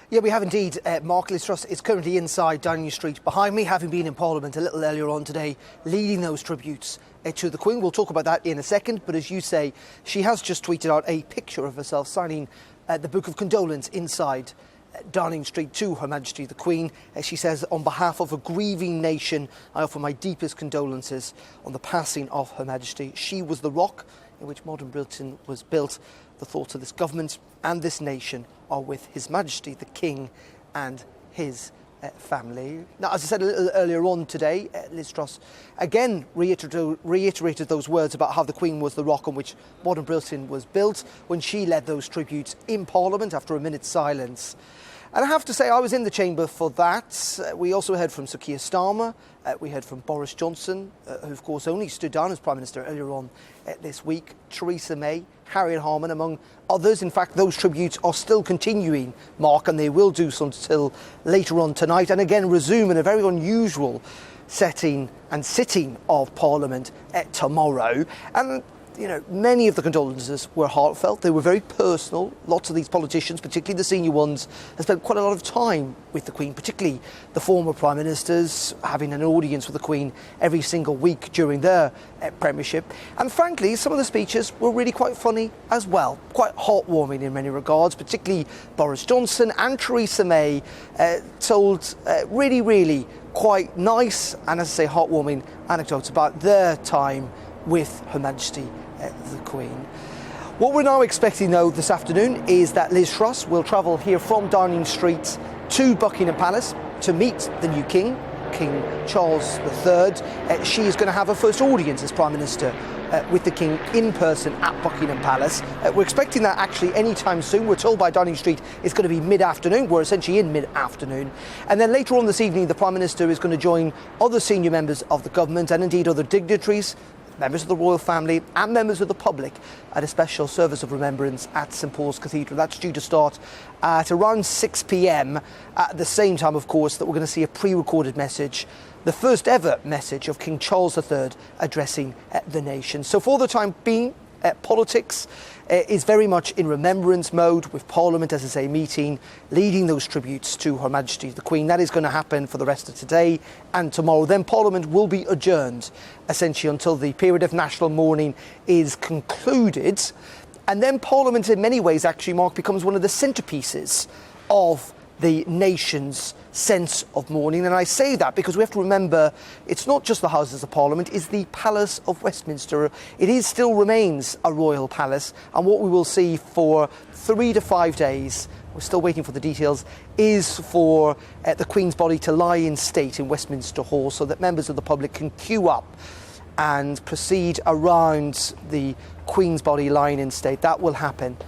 Yeah, we have indeed. Mark Liz Truss is currently inside Downing Street behind me, having been in Parliament a little earlier on today, leading those tributes to the Queen. We'll talk about that in a second, but as you say, she has just tweeted out a picture of herself signing the Book of Condolence inside Downing Street to Her Majesty the Queen. She says, on behalf of a grieving nation, I offer my deepest condolences on the passing of Her Majesty. She was the rock in which modern Britain was built. The thoughts of this government and this nation are with His Majesty the King and his family. Now, as I said a little earlier on today, Liz Truss again reiterated those words about how the Queen was the rock on which modern Britain was built when she led those tributes in Parliament after a minute's silence. And I have to say, I was in the chamber for that. We also heard from Sir Keir Starmer. We heard from Boris Johnson, who of course only stood down as Prime Minister earlier on this week. Theresa May, Harriet Harman, among others. In fact, those tributes are still continuing, Mark, and they will do so until later on tonight. And again, resume in a very unusual setting and sitting of Parliament tomorrow. And you know, many of the condolences were heartfelt. They were very personal. Lots of these politicians, particularly the senior ones, have spent quite a lot of time with the Queen, particularly the former Prime Ministers, having an audience with the Queen every single week during their premiership. And frankly, some of the speeches were really quite funny as well, quite heartwarming in many regards, particularly Boris Johnson and Theresa May told really quite nice and, as I say, heartwarming anecdotes about their time with Her Majesty the Queen. What we're now expecting, though, this afternoon is that Liz Truss will travel here from Downing Street to Buckingham Palace to meet the new King, King Charles III. She is going to have her first audience as Prime Minister with the King in person at Buckingham Palace. We're expecting that actually any time soon. We're told by Downing Street it's going to be mid-afternoon. We're essentially in mid-afternoon. And then later on this evening, the Prime Minister is going to join other senior members of the government and indeed other dignitaries, members of the royal family and members of the public at a special service of remembrance at St Paul's Cathedral. That's due to start at around 6 p.m. At the same time, of course, that we're going to see a pre-recorded message, the first ever message of King Charles III addressing the nation. So for the time being, politics is very much in remembrance mode, with Parliament, as I say, meeting, leading those tributes to Her Majesty the Queen. That is going to happen for the rest of today and tomorrow. Then Parliament will be adjourned, essentially, until the period of national mourning is concluded. And then Parliament, in many ways, actually, Mark, becomes one of the centrepieces of the nation's sense of mourning. And I say that because we have to remember it's not just the Houses of Parliament, it's the Palace of Westminster. It still remains a royal palace, and what we will see for 3 to 5 days, we're still waiting for the details, is for the Queen's body to lie in state in Westminster Hall so that members of the public can queue up and proceed around the Queen's body lying in state. That will happen